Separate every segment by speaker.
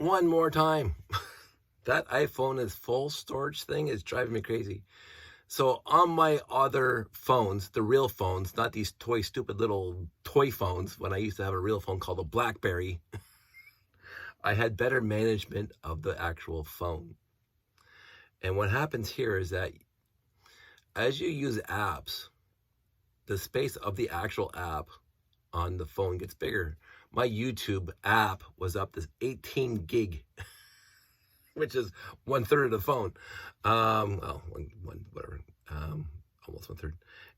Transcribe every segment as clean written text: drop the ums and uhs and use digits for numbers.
Speaker 1: one more time. That iPhone is full storage thing is driving me crazy. So on my other phones, the real phones, not these stupid little toy phones, when I used to have a real phone called a BlackBerry, I had better management of the actual phone. And what happens here is that as you use apps, the space of the actual app on the phone gets bigger. My YouTube app was up to 18 gig, which is 1/3 of the phone. Whatever, almost 1/3.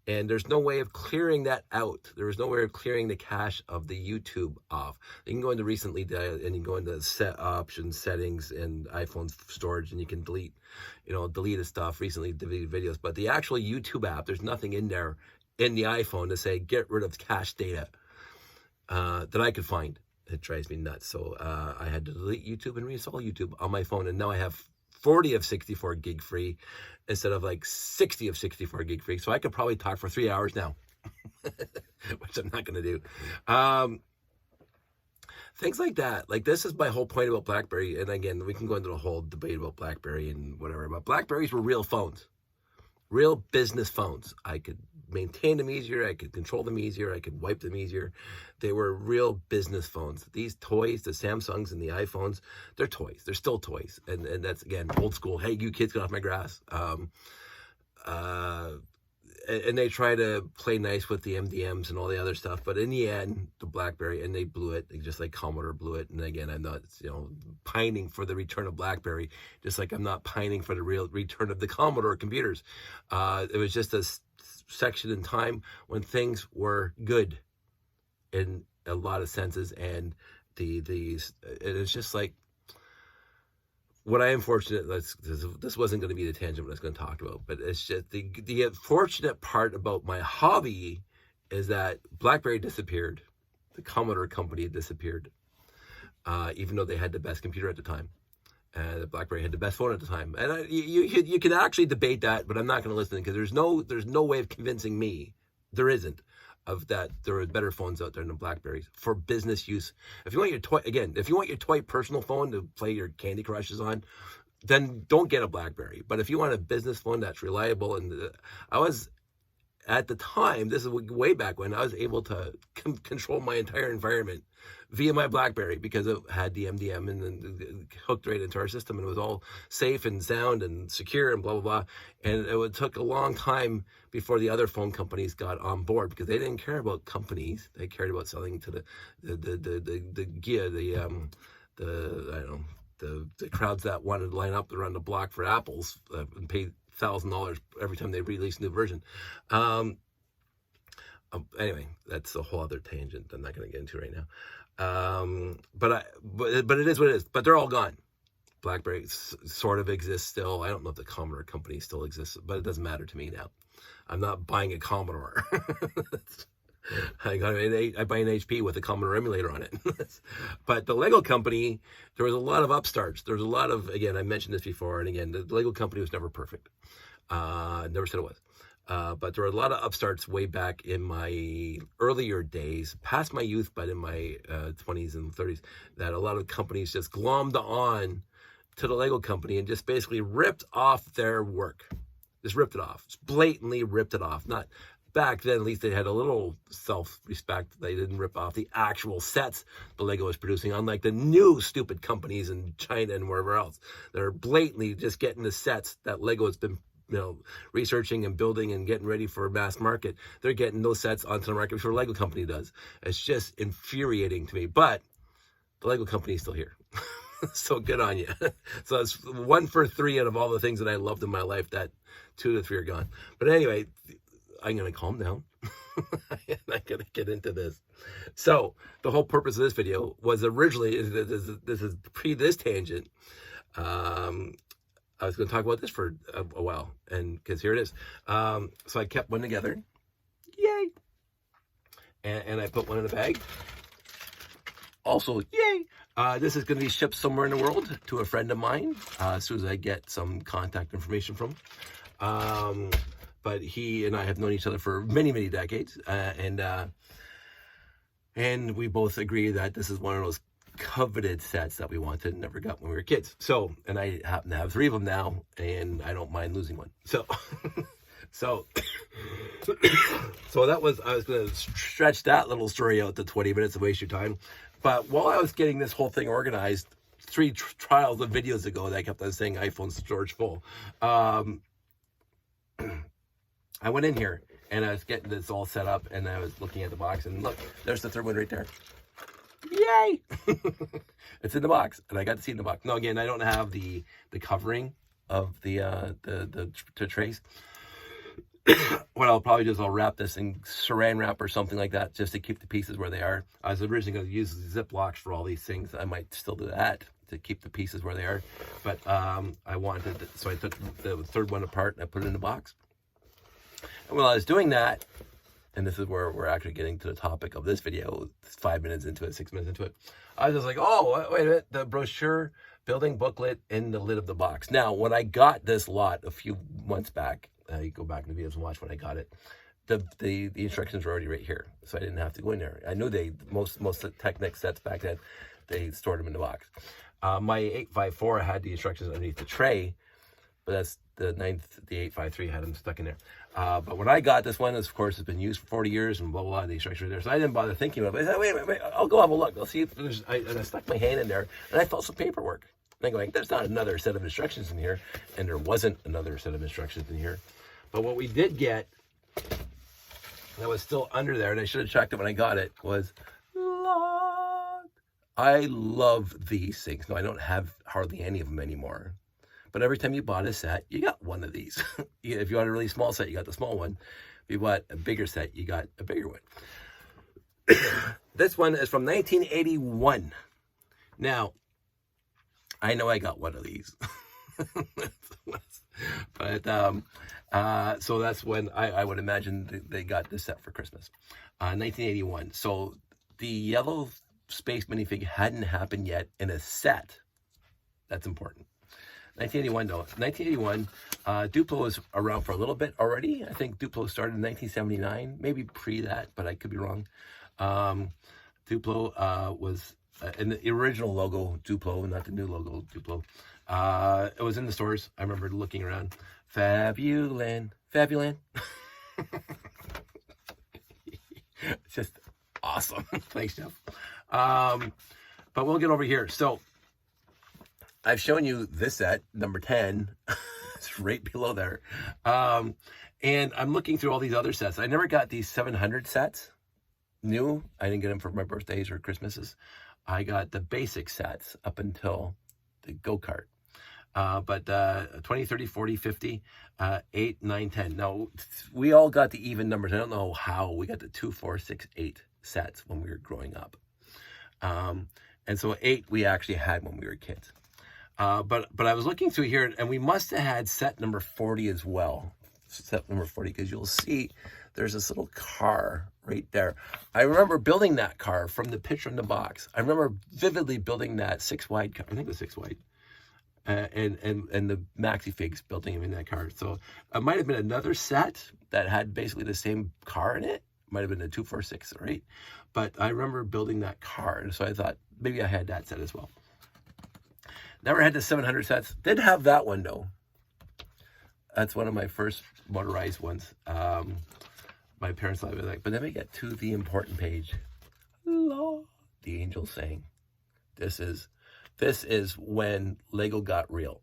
Speaker 1: And there's no way of clearing that out. There was no way of clearing the cache of the YouTube off. You can go into recently and you can go into set options, settings, and iPhone storage, and you can delete the stuff, recently deleted videos. But the actual YouTube app, there's nothing in there in the iPhone to say get rid of cache data that I could find. It drives me nuts. So I had to delete YouTube and reinstall YouTube on my phone, and now I have 40 of 64 gig free instead of like 60 of 64 gig free. So I could probably talk for 3 hours now, which I'm not going to do. Things like that. Like, this is my whole point about BlackBerry. And again, we can go into the whole debate about BlackBerry and whatever, but BlackBerries were real phones, real business phones. I could maintain them easier. I could control them easier. I could wipe them easier. They were real business phones. These toys, the Samsungs and the iPhones, they're toys. They're still toys. And that's, again, old school. Hey, you kids, get off my grass. And they try to play nice with the MDMs and all the other stuff. But in the end, the BlackBerry, and they blew it, just like Commodore blew it. And again, I'm not, pining for the return of BlackBerry, just like I'm not pining for the real return of the Commodore computers. It was just a section in time when things were good in a lot of senses, and it's just like, what I am fortunate, this wasn't going to be the tangent what I was going to talk about, but it's just the unfortunate part about my hobby is that BlackBerry disappeared. The Commodore company disappeared, even though they had the best computer at the time. The BlackBerry had the best phone at the time. And you can actually debate that, but I'm not going to listen, because there's no way of convincing me, there isn't, of that there are better phones out there than BlackBerries for business use. If you want your toy personal phone to play your Candy Crushes on, then don't get a BlackBerry. But if you want a business phone that's reliable, and I was, at the time, this is way back when, I was able to control my entire environment via my BlackBerry, because it had the MDM and then hooked right into our system, and it was all safe and sound and secure and blah, blah, blah. And it took a long time before the other phone companies got on board, because they didn't care about companies. They cared about selling to the crowds that wanted to line up around the block for apples and pay $1,000 every time they release a new version. Anyway, that's a whole other tangent I'm not going to get into right now. But it is what it is. But they're all gone. BlackBerry sort of exists still. I don't know if the Commodore company still exists, but it doesn't matter to me now. I'm not buying a Commodore. I buy an HP with a Commodore emulator on it. But the Lego company, there was a lot of upstarts. There was a lot of, again, I mentioned this before, and again, the Lego company was never perfect. Never said it was. But there were a lot of upstarts way back in my earlier days, past my youth, but in my 20s and 30s, that a lot of companies just glommed on to the Lego company and just basically ripped off their work. Just ripped it off. Just blatantly ripped it off. Not back then, at least they had a little self-respect. They didn't rip off the actual sets the Lego was producing, unlike the new stupid companies in China and wherever else. They're blatantly just getting the sets that Lego has been researching and building and getting ready for mass market. They're getting those sets onto the market before the Lego company does. It's just infuriating to me. But the Lego company is still here. So good on you. So it's 1 for 3 out of all the things that I loved in my life, that 2 to 3 are gone. But anyway, I'm going to calm down. I'm not going to get into this. So the whole purpose of this video was originally, this is pre this tangent. I was going to talk about this for a while, and because here it is. So I kept one together. Yay. And I put one in a bag. Also, yay. This is going to be shipped somewhere in the world to a friend of mine as soon as I get some contact information from him. But he and I have known each other for many, many decades. And we both agree that this is one of those coveted sets that we wanted and never got when we were kids. So, and I happen to have 3 of them now, and I don't mind losing one. So, so, so that was, I was going to stretch that little story out to 20 minutes to waste your time. But while I was getting this whole thing organized, 3 trials of videos ago that I kept on saying iPhone storage full, I went in here and I was getting this all set up, and I was looking at the box, and look, there's the 3rd one right there. Yay! It's in the box, and I got to see it in the box. Now, again, I don't have the covering of the trays. What I'll probably do is I'll wrap this in saran wrap or something like that, just to keep the pieces where they are. I was originally going to use Ziplocs for all these things. I might still do that to keep the pieces where they are, but I wanted, so I took the 3rd one apart and I put it in the box. And while I was doing that, and this is where we're actually getting to the topic of this video, 5 minutes into it, 6 minutes into it, I was just like, oh, wait a minute, the brochure building booklet in the lid of the box. Now, when I got this lot a few months back, you go back in the videos and watch when I got it, the instructions were already right here, so I didn't have to go in there. I knew most of the Technic sets back then, they stored them in the box. My 854 had the instructions underneath the tray, but that's the 853 had them stuck in there. But when I got this one, of course, it's been used for 40 years and blah, blah, blah, the instructions are there. So I didn't bother thinking about it. I said, wait, I'll go have a look. I'll see if there's, and I stuck my hand in there, and I felt some paperwork. And I'm going, there's not another set of instructions in here. And there wasn't another set of instructions in here. But what we did get, that was still under there, and I should have checked it when I got it, was locked. I love these things. No, I don't have hardly any of them anymore. But every time you bought a set, you got one of these. If you want a really small set, you got the small one. If you bought a bigger set, you got a bigger one. This one is from 1981. Now, I know I got one of these. But, so that's when I would imagine they got this set for Christmas. 1981. So the yellow space minifig hadn't happened yet in a set. That's important. 1981, though. 1981, Duplo was around for a little bit already. I think Duplo started in 1979, maybe pre that, but I could be wrong. Duplo was in the original logo, Duplo, not the new logo, Duplo. It was in the stores. I remember looking around. Fabuland. It's just awesome. Thanks, Jeff. But we'll get over here. So, I've shown you this set, number 10. It's right below there. And I'm looking through all these other sets. I never got these 700 sets. New. I didn't get them for my birthdays or Christmases. I got the basic sets up until the go-kart. But 20, 30, 40, 50, 8, 9, 10. Now, we all got the even numbers. I don't know how we got the 2, 4, 6, 8 sets when we were growing up. And so 8 we actually had when we were kids. But I was looking through here, and we must have had set number 40 as well. Set number 40, because you'll see there's this little car right there. I remember building that car from the picture in the box. I remember vividly building that 6-wide car. I think it was 6-wide. And the maxi figs building him in that car. So it might have been another set that had basically the same car in it. Might have been a 2, 4, 6, or 8. But I remember building that car, and so I thought maybe I had that set as well. Never had the 700 sets. Did have that one, though. That's one of my first motorized ones. My parents thought, like, but then we get to the important page. Lord, the angel sang. This is when Lego got real.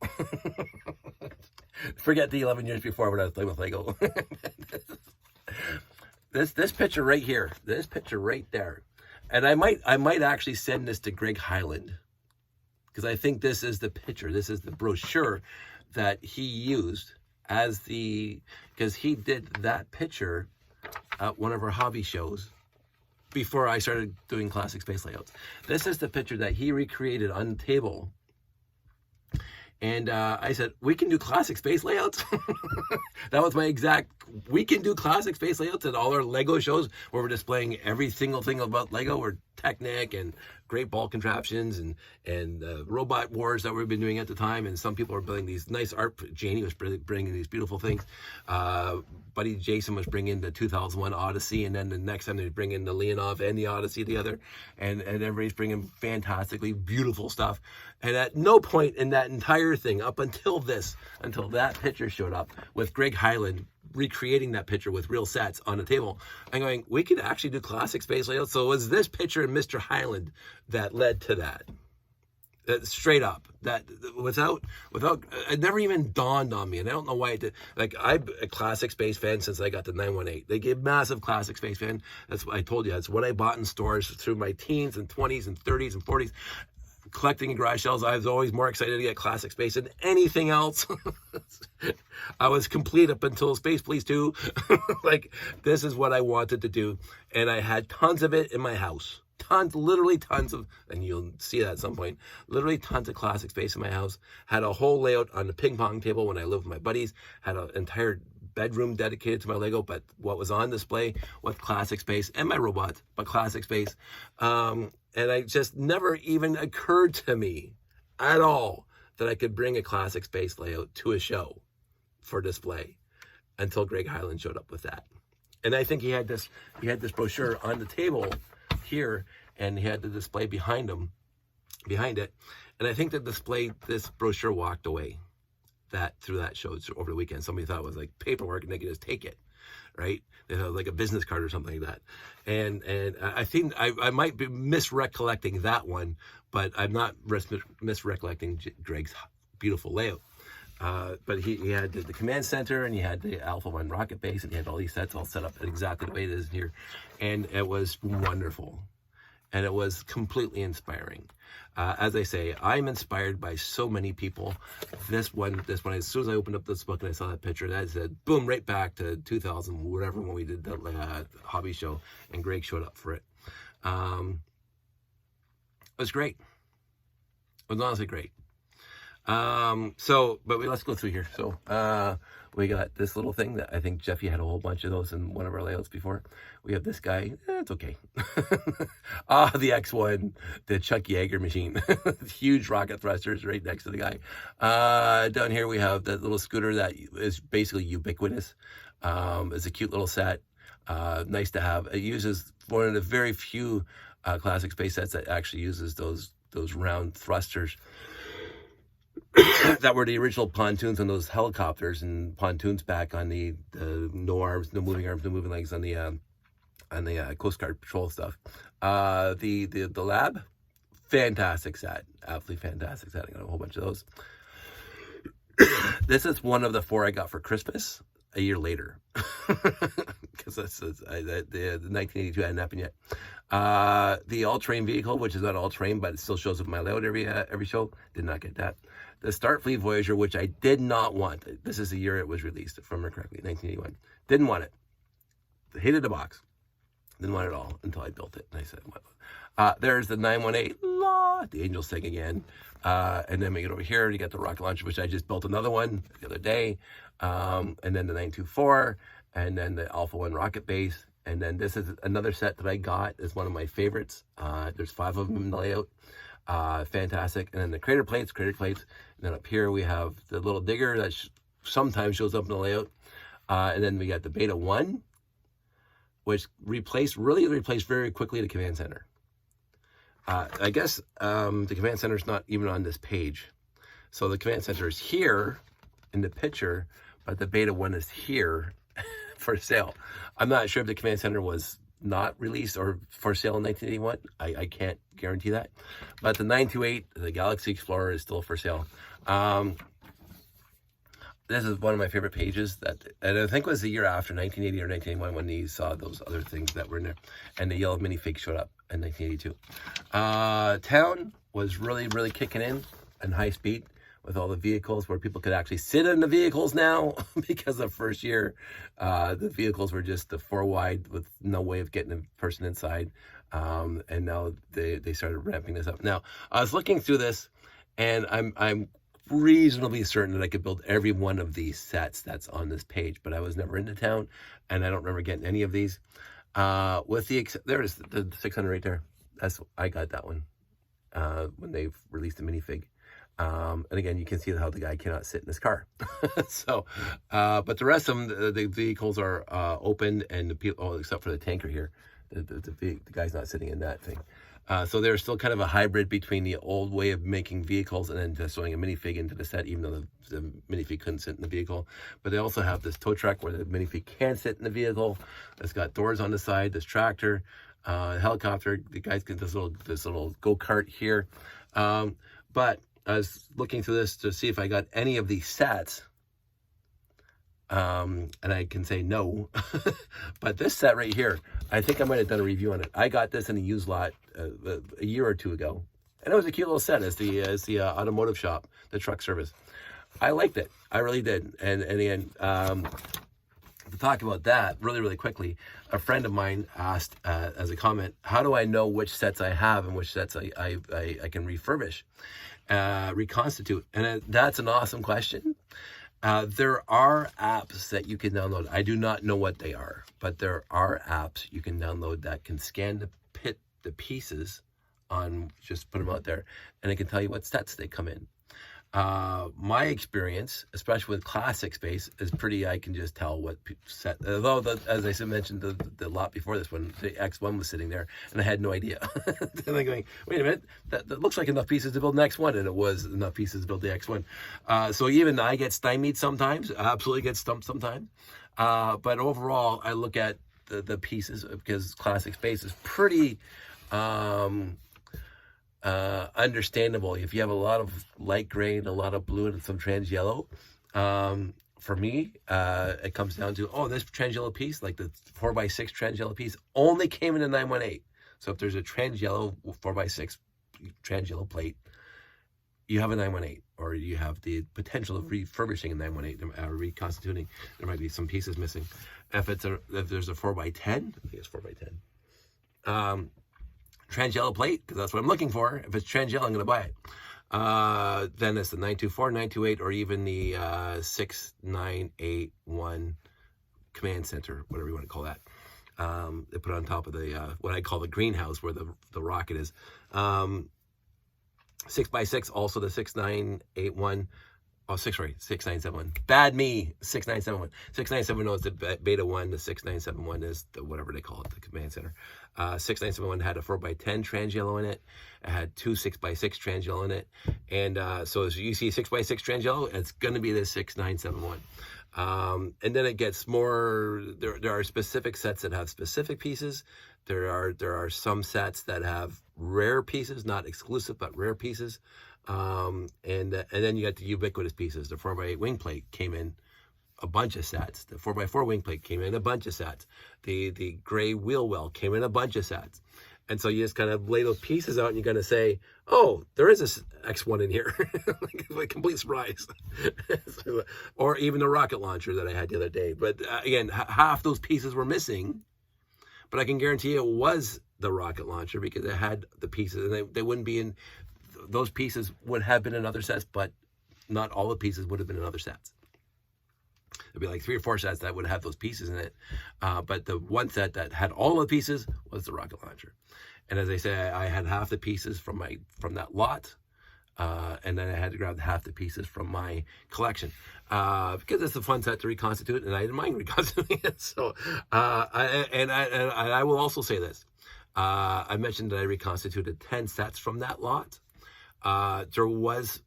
Speaker 1: Forget the 11 years before when I was playing with Lego. This picture right here. This picture right there. And I might actually send this to Greg Highland, because I think this is the picture. This is the brochure that he used as because he did that picture at one of our hobby shows before I started doing classic space layouts. This is the picture that he recreated on the table. And I said, we can do classic space layouts. That was my exact, we can do classic space layouts at all our Lego shows where we're displaying every single thing about Lego. We're Technic and great ball contraptions and robot wars that we've been doing at the time. And some people are building these nice art. Janie was bringing these beautiful things. Buddy Jason was bringing the 2001 Odyssey, and then the next time they bring in the Leonov and the Odyssey together, and everybody's bringing fantastically beautiful stuff. And at no point in that entire thing, up until that picture showed up with Greg Hyland recreating that picture with real sets on the table, I'm going, we could actually do classic space layouts. So it was this picture and Mr. Hyland that led to that. Straight up, that without it never even dawned on me, and I don't know why it did. Like, I'm a classic space fan since I got the 918. They gave massive classic space fan. That's what I told you. That's what I bought in stores through my teens and 20s and 30s and 40s. Collecting in garage sales, I was always more excited to get classic space than anything else. I was complete up until Space Police 2. Like, this is what I wanted to do, and I had tons of it in my house. Literally tons of, and you'll see that at some point, literally tons of classic space in my house. Had a whole layout on the ping pong table when I lived with my buddies. Had an entire bedroom dedicated to my Lego, but what was on display was classic space and my robots, but classic space. And I just never even occurred to me at all that I could bring a classic space layout to a show for display until Greg Hyland showed up with that. And I think he had this brochure on the table here, and he had the display behind it. And I think this brochure walked away through that show over the weekend. Somebody thought it was like paperwork and they could just take it, right? They thought it was like a business card or something like that. And I think I might be misrecollecting that one, but I'm not misrecollecting Greg's beautiful layout. But he had the command center, and he had the Alpha 1 rocket base, and he had all these sets all set up exactly the way it is here. And it was wonderful. And it was completely inspiring. As I say, I'm inspired by so many people. This one, as soon as I opened up this book and I saw that picture, that said, boom, right back to 2000, whatever, when we did the hobby show, and Greg showed up for it. It was great. It was honestly great. Let's go through here. So, we got this little thing that I think Jeffy had a whole bunch of those in one of our layouts before. We have this guy. It's okay. The X1, the Chuck Yeager machine. Huge rocket thrusters right next to the guy. Down here we have that little scooter that is basically ubiquitous. It's a cute little set. Nice to have. It uses one of the very few classic space sets that actually uses those round thrusters that were the original pontoons on those helicopters, and pontoons back on the no arms, no moving arms, no moving legs on the Coast Guard patrol stuff. The lab, fantastic set, absolutely fantastic set. I got a whole bunch of those. This is one of the 4 I got for Christmas a year later, because the 1982 hadn't happened yet. The all-terrain vehicle, which is not all-terrain, but it still shows up in my layout every show, did not get that. The Starfleet Voyager, which I did not want. This is the year it was released, if I remember correctly, 1981. Didn't want it. Hated the box. Didn't want it at all until I built it. And I said, well, there's the 918, the Angels thing again. And then we get over here, you got the rocket launcher, which I just built another one the other day. And then the 924, and then the Alpha 1 rocket base. And then this is another set that I got. It's one of my favorites. There's 5 of them in the layout. Fantastic. And then the crater plates. And then up here we have the little digger that sometimes shows up in the layout. And then we got the Beta 1, which really replaced very quickly the command center. I guess the command center is not even on this page. So the command center is here in the picture, but the Beta 1 is here for sale. I'm not sure if the command center was not released or for sale in 1981. I can't guarantee that. But the 928, the Galaxy Explorer, is still for sale. This is one of my favorite pages, and I think it was the year after, 1980 or 1981, when he saw those other things that were in there, and the yellow minifig showed up in 1982. Town was really, really kicking in high speed with all the vehicles, where people could actually sit in the vehicles now, because the first year, the vehicles were just the 4 wide with no way of getting a person inside. And now they started ramping this up. Now, I was looking through this, and I'm reasonably certain that I could build every one of these sets that's on this page, but I was never into Town, and I don't remember getting any of these. There's the 600 right there. I got that one when they released the minifig. And again, you can see how the guy cannot sit in his car. So, but the rest of them, the vehicles are open, and the people, except for the tanker here, the guy's not sitting in that thing. So they're still kind of a hybrid between the old way of making vehicles and then just throwing a minifig into the set, even though the minifig couldn't sit in the vehicle. But they also have this tow truck where the minifig can sit in the vehicle. It's got doors on the side, this tractor, helicopter. The guys get this little go-kart here. But I was looking through this to see if I got any of these sets. And I can say no. But this set right here, I think I might have done a review on it. I got this in a used lot a year or two ago. And it was a cute little set as the automotive shop, the truck service. I liked it. I really did. And again, to talk about that really quickly, a friend of mine asked as a comment, how do I know which sets I have and which sets I can refurbish, reconstitute? And that's an awesome question. There are apps that you can download. I do not know what they are, but there are apps you can download that can scan the pieces on, just put them out there, and it can tell you what sets they come in. My experience, especially with classic space, is pretty, I can just tell what set, although as I mentioned, the lot before this one, the X1 was sitting there, and I had no idea. And I'm going, wait a minute, that looks like enough pieces to build an X1, and it was enough pieces to build the X1. So even I get stymied sometimes, absolutely get stumped sometimes. But overall, I look at the pieces, because classic space is pretty understandable. If you have a lot of light gray and a lot of blue and some trans yellow, for me, it comes down to, this trans yellow piece, like the 4x6 trans yellow piece, only came in a 918. So if there's a trans yellow 4x6 trans yellow plate, you have a 918, or you have the potential of refurbishing a 918, reconstituting. There might be some pieces missing. If there's a 4x10, I think it's 4x10. Trans yellow plate, because that's what I'm looking for. If it's trans yellow, I'm going to buy it. Then it's the 924, 928, or even the 6981 command center, whatever you want to call that. They put it on top of the what I call the greenhouse, where the rocket is. 6x6, also the 6981. 6971. Bad me. 6971. 6971 is the beta 1. The 6971 is the whatever they call it, the command center. 6971 had a 4x10 trans yellow in it. It had two 6x6 trans yellow in it. And so as you see 6x6 trans yellow, it's going to be the 6971. And then it gets more, there are specific sets that have specific pieces. There are some sets that have rare pieces, not exclusive, but rare pieces. And then you got the ubiquitous pieces. The 4x8 wing plate came in a bunch of sets. The 4x4 wing plate came in a bunch of sets. The gray wheel well came in a bunch of sets. And so you just kind of lay those pieces out, and you're going to say, oh, there is this X1 in here. Like a complete surprise. Or even the rocket launcher that I had the other day. But again, half those pieces were missing. But I can guarantee it was the rocket launcher, because it had the pieces, and they wouldn't be in. Those pieces would have been in other sets, but not all the pieces would have been in other sets. There'd be like 3 or 4 sets that would have those pieces in it. But the one set that had all the pieces was the rocket launcher. And as I say, I had half the pieces from that lot. And then I had to grab half the pieces from my collection. Because it's a fun set to reconstitute, and I didn't mind reconstituting it. So, I will also say this. I mentioned that I reconstituted 10 sets from that lot. There was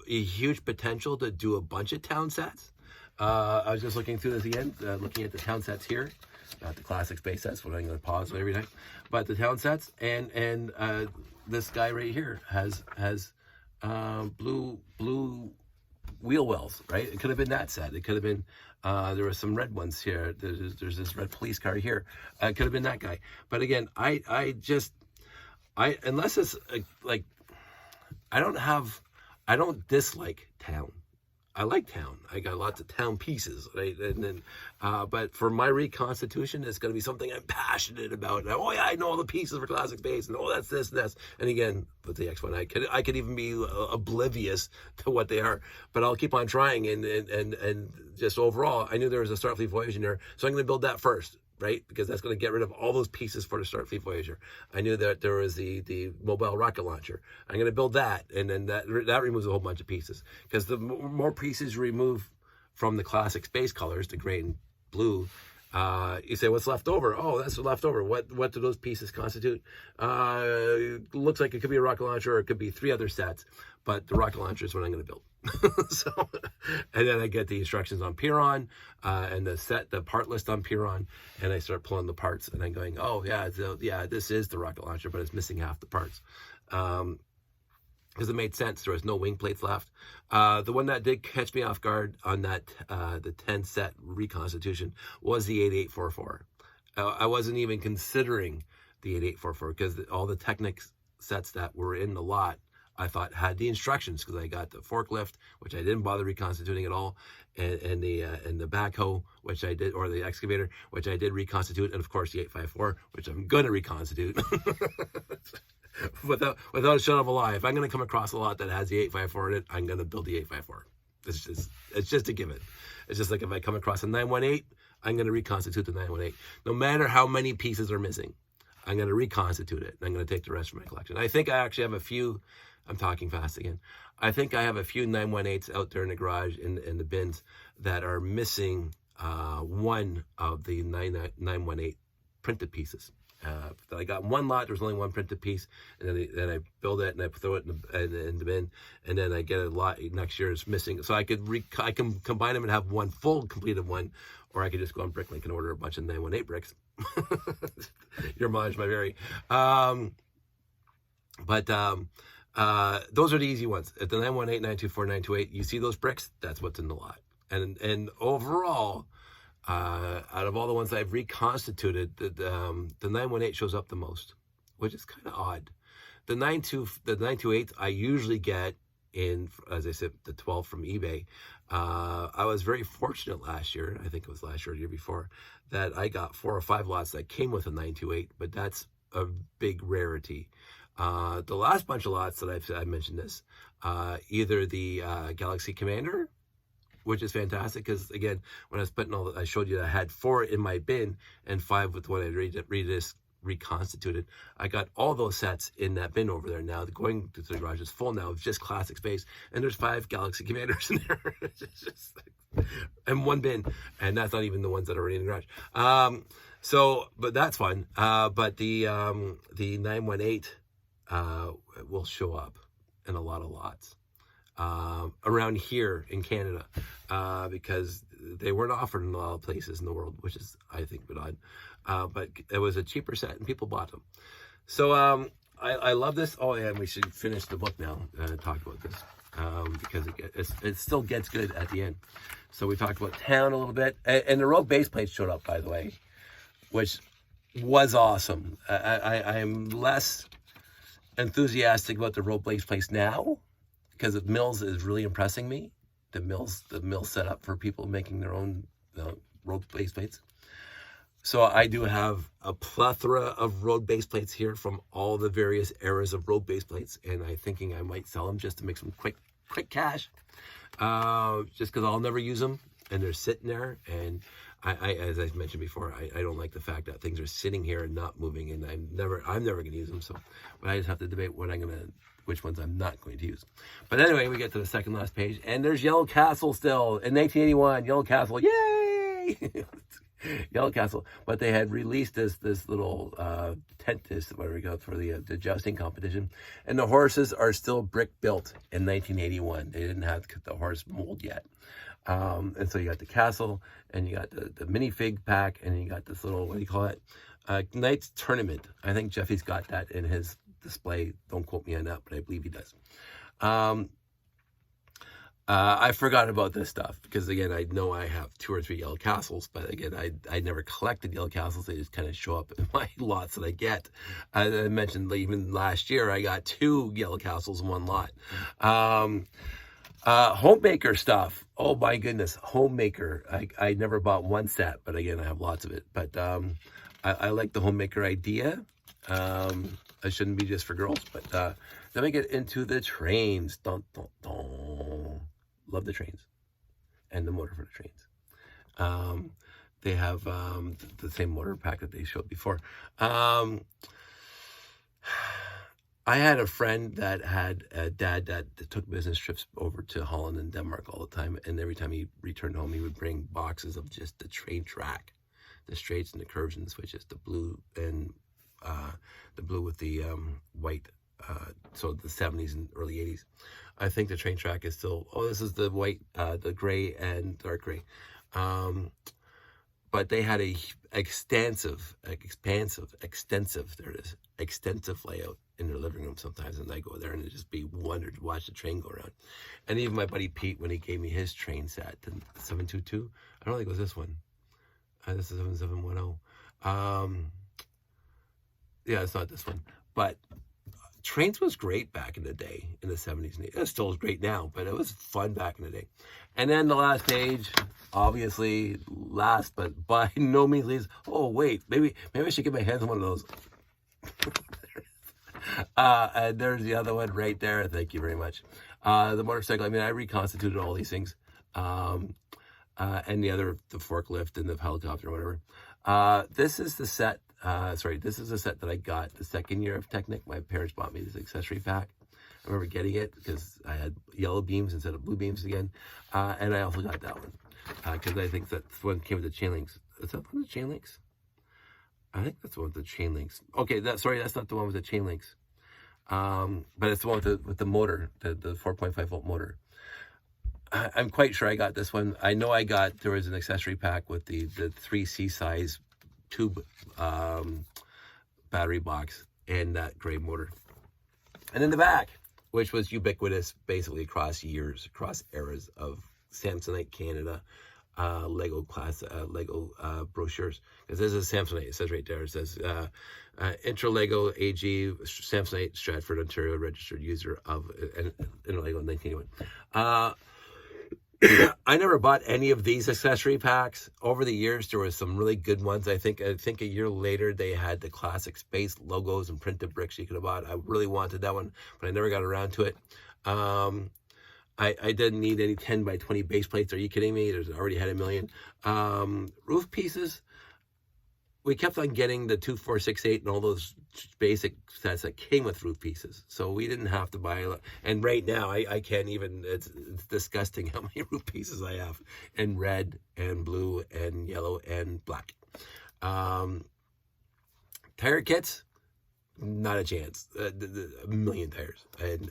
Speaker 1: a huge potential to do a bunch of town sets. I was just looking through this again, looking at the town sets here, not the classic space sets, what I'm going to pause every time, but the town sets, and this guy right here has blue wheel wells, right? It could have been that set. It could have been, there were some red ones here. There's this red police car here. It could have been that guy. But again, unless it's like, I don't dislike town. I like town. I got lots of town pieces, right? And then, but for my reconstitution, it's going to be something I'm passionate about. And I know all the pieces for classic space, and that's this and this. And again, with the X1, I could even be oblivious to what they are, but I'll keep on trying. And just overall, I knew there was a Starfleet Voyage in there, so I'm going to build that first, right? Because that's going to get rid of all those pieces for the Starfleet Voyager. I knew that there was the mobile rocket launcher. I'm going to build that, and then that removes a whole bunch of pieces. Because the more pieces you remove from the classic space colors, the gray and blue, you say, what's left over? Oh, that's left over. What do those pieces constitute? Looks like it could be a rocket launcher, or it could be 3 other sets, but the rocket launcher is what I'm going to build. So, and then I get the instructions on Piron, and the part list on Piron, and I start pulling the parts, and I'm going, oh yeah, this is the rocket launcher, but it's missing half the parts. Because it made sense. There was no wing plates left. The one that did catch me off guard on that the 10 set reconstitution was the 8844. I wasn't even considering the 8844 because all the Technics sets that were in the lot, I thought had the instructions, because I got the forklift, which I didn't bother reconstituting at all, and the backhoe, which I did, or the excavator, which I did reconstitute, and of course the 854, which I'm gonna reconstitute. without a shadow of a lie. If I'm going to come across a lot that has the 854 in it, I'm going to build the 854. It's just a given. It's just like if I come across a 918, I'm going to reconstitute the 918. No matter how many pieces are missing, I'm going to reconstitute it, and I'm going to take the rest from my collection. I think I actually have a few, I'm talking fast again, I think I have a few 918s out there in the garage, in the bins, that are missing one of the 918 printed pieces. That I got in one lot. There's only one printed piece, and then I build it and I throw it in the bin, and then I get a lot next year. It's missing, so I can combine them and have one full completed one, or I could just go on Bricklink and order a bunch of 918 bricks. Your mileage may vary, but those are the easy ones. At the 918, 924, 928, you see those bricks. That's what's in the lot, and overall. Out of all the ones I've reconstituted, the 918 shows up the most, which is kind of odd. The 928 I usually get in, as I said, the 12 from eBay. I was very fortunate last year, I think it was last year or the year before, that I got 4 or 5 lots that came with a 928, but that's a big rarity. The last bunch of lots that I've mentioned this, either the Galaxy Commander, which is fantastic, because again, when I was putting I showed you that I had 4 in my bin and 5 with what I reconstituted. I got all those sets in that bin over there now. Going to the garage is full now of just classic space, and there's 5 Galaxy Commanders in there. And one bin, and that's not even the ones that are already in the garage. But that's fun. But the 918 will show up in a lot of lots. Around here in Canada, because they weren't offered in a lot of places in the world, which is, I think, a bit odd. But it was a cheaper set, and people bought them. So I love this. Oh, yeah, and we should finish the book now and talk about this, because it still gets good at the end. So we talked about town a little bit, and the rogue base plates showed up, by the way, which was awesome. I am less enthusiastic about the rogue base plates now, because the mills is really impressing me. The mill set up for people making their own road base plates. So I do have a plethora of road base plates here from all the various eras of road base plates, and I'm thinking I might sell them just to make some quick cash, just because I'll never use them, and they're sitting there. And I as I mentioned before, I don't like the fact that things are sitting here and not moving, and I'm never going to use them. So, but I just have to debate which ones I'm not going to use. But anyway, we get to the second last page, and there's Yellow Castle still in 1981. Yellow Castle, yay! Yellow Castle. But they had released this little tent, where we go for the jousting competition, and the horses are still brick built in 1981. They didn't have the horse mold yet. And so you got the castle, and you got the minifig pack, and you got this little, what do you call it? Knight's Tournament. I think Jeffy's got that in his display. Don't quote me on that, but I believe he does. I forgot about this stuff, because again, I know I have 2 or 3 Yellow Castles, but again, I never collected Yellow Castles. They just kind of show up in my lots that I get. I mentioned even last year, I got 2 Yellow Castles in one lot. Homemaker stuff. Oh my goodness, Homemaker. I never bought one set, but again, I have lots of it. But I like the Homemaker idea. It shouldn't be just for girls, but then we get into the trains. Dun, dun, dun. Love the trains and the motor for the trains. they have the same motor pack that they showed before. I had a friend that had a dad that took business trips over to Holland and Denmark all the time, and every time he returned home, he would bring boxes of just the train track, the straights and the curves and the switches, the blue and the blue with the white. So the 70s and early 80s. I think the train track is still, this is the white, the gray and dark gray. But they had a extensive, there it is, extensive layout in their living room sometimes. And I go there and it'd just be wonder to watch the train go around. And even my buddy Pete, when he gave me his train set, the 722, I don't think it was this one. This is 7710. Yeah, it's not this one. But trains was great back in the day, in the 70s and 80s. It still is great now, but it was fun back in the day. And then the last page, obviously last, but by no means least. Oh, wait, maybe I should get my hands on one of those. And there's the other one right there. Thank you very much. The motorcycle, I mean, I reconstituted all these things. And the forklift and the helicopter or whatever. This is the set. This is a set that I got the second year of Technic. My parents bought me this accessory pack. I remember getting it because I had yellow beams instead of blue beams again. And I also got that one because I think that's one came with the chain links. Is that one with the chain links? I think that's the one with the chain links. Okay, that's not the one with the chain links. But it's the one with the motor, the 4.5 volt motor. I'm quite sure I got this one. I know there was an accessory pack with the 3C size tube battery box and that gray motor. And in the back, which was ubiquitous basically across eras of Samsonite Canada, Lego brochures. Because this is Samsonite, it says right there, it says Intra Lego AG, Samsonite, Stratford, Ontario, registered user of Lego in 1981. I never bought any of these accessory packs. Over the years, there was some really good ones. I think a year later, they had the classic space logos and printed bricks you could have bought. I really wanted that one, but I never got around to it. I didn't need any 10 by 20 base plates. Are you kidding me? There's already had a million. Roof pieces. We kept on getting the 2, 4, 6, 8 and all those basic sets that came with roof pieces. So we didn't have to buy a lot. And right now, I can't even, it's disgusting how many roof pieces I have in red and blue and yellow and black. Tire kits, not a chance. A million tires. And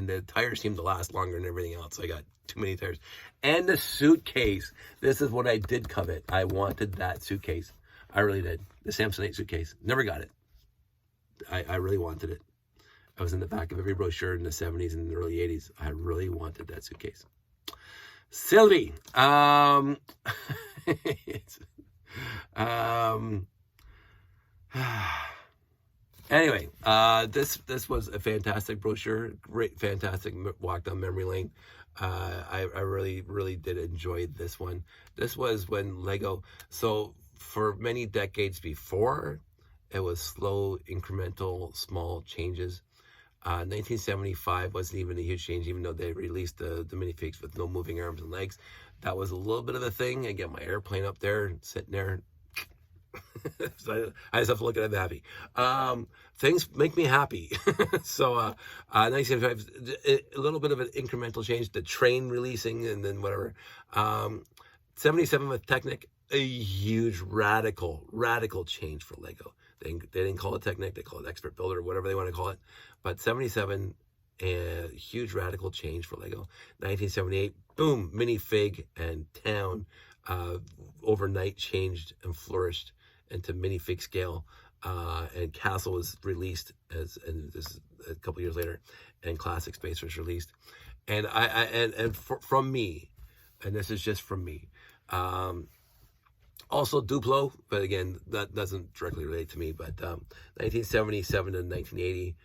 Speaker 1: the tires seem to last longer than everything else. I got too many tires. And the suitcase. This is what I did covet. I wanted that suitcase. I really did. The Samsonite suitcase. Never got it. I really wanted it. I was in the back of every brochure in the 70s and the early 80s. I really wanted that suitcase. Sylvie. Anyway, this was a fantastic brochure. Great, fantastic walk down memory lane. I really, really did enjoy this one. This was when Lego... So... For many decades before, it was slow, incremental, small changes. 1975 wasn't even a huge change, even though they released the minifigs with no moving arms and legs. That was a little bit of a thing. I get my airplane up there, sitting there. So I just have to look at it happy. Things make me happy. So 1975, a little bit of an incremental change. The train releasing and then whatever. 77 with Technic. A huge radical change for Lego. They didn't call it Technic, they call it Expert Builder, whatever they want to call it. But 77, a huge radical change for Lego. 1978, boom, minifig and town overnight changed and flourished into minifig scale. And Castle was released and this is a couple years later, and Classic Space was released. And from me, and this is just from me. Also Duplo, but again, that doesn't directly relate to me, but 1977 to 1980,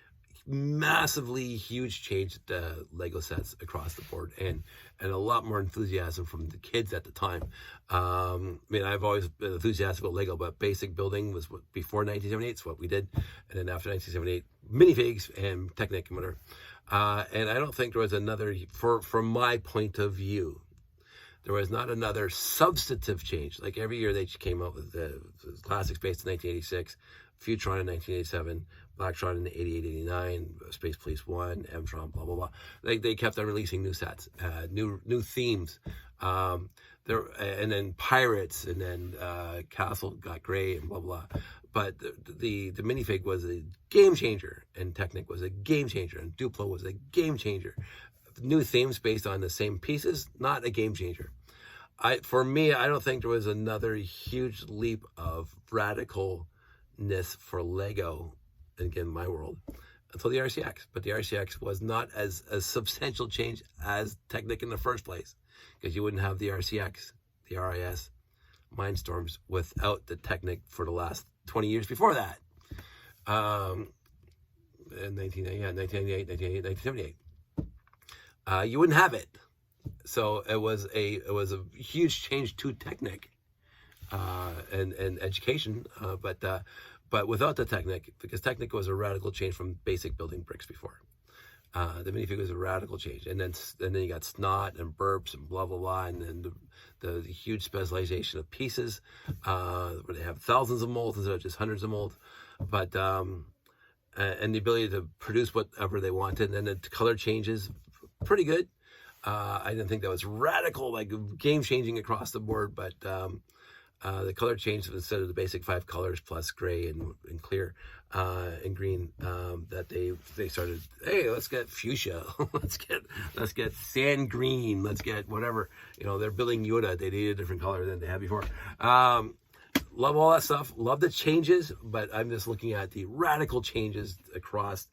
Speaker 1: massively huge change to Lego sets across the board, and a lot more enthusiasm from the kids at the time. I mean, I've always been enthusiastic about Lego, but basic building was before 1978, it's what we did, and then after 1978, minifigs and Technic and whatever. And I don't think there was another, from my point of view, There was not another substantive change. Like every year they came out with the Classic Space in 1986, Futron in 1987, Blacktron in 88, 89, Space Police 1, Mtron, blah, blah, blah. They kept on releasing new sets, new themes. And then Pirates, and then Castle got great, and blah, blah. But the minifig was a game changer, and Technic was a game changer, and Duplo was a game changer. New themes based on the same pieces, not a game changer. For me, I don't think there was another huge leap of radicalness for Lego, again, my world, until the RCX. But the RCX was not as a substantial change as Technic in the first place, because you wouldn't have the RCX, the RIS, Mindstorms without the Technic for the last 20 years before that. In 1998, 1978. You wouldn't have it. So it was a huge change to Technic and education, but without the Technic, because Technic was a radical change from basic building bricks before. The minifig was a radical change, and then you got snot and burps and blah blah blah, and then the huge specialization of pieces, where they have thousands of molds instead of just hundreds of molds, but and the ability to produce whatever they wanted, and then the color changes, pretty good. I didn't think that was radical, like game changing across the board, but the color changed instead of the basic 5 colors plus gray and clear and green. That they started, hey, let's get fuchsia, let's get sand green, let's get whatever. You know, they're building Yoda. They need a different color than they had before. Love all that stuff. Love the changes, but I'm just looking at the radical changes across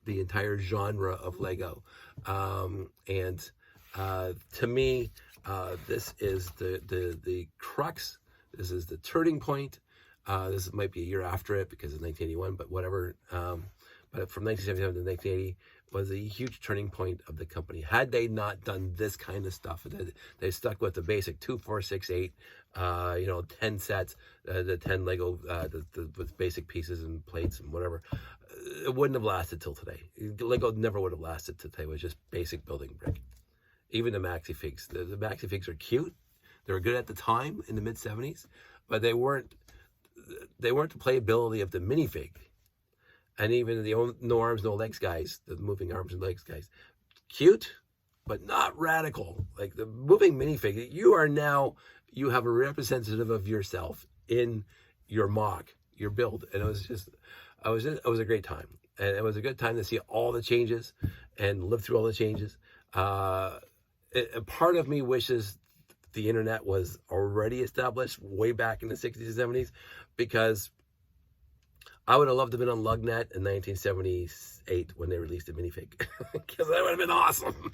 Speaker 1: the entire genre of Lego. And to me, this is the crux. This is the turning point. This might be a year after it because it's 1981, but whatever. But from 1977 to 1980 was a huge turning point of the company. Had they not done this kind of stuff, they stuck with the basic 2, 4, 6, 8, 10 sets, the 10 Lego, with basic pieces and plates and whatever. It wouldn't have lasted till today. Lego never would have lasted till today. It was just basic building brick. Even the maxi figs. The maxi figs are cute. They were good at the time in the mid 70s, but they weren't the playability of the minifig. And even the no arms, no legs guys, the moving arms and legs guys, cute, but not radical. Like the moving minifig, you have a representative of yourself in your mock, your build. And it was a great time. And it was a good time to see all the changes and live through all the changes. A part of me wishes the internet was already established way back in the 60s and 70s, because I would have loved to have been on Lugnet in 1978 when they released the minifig, because that would have been awesome.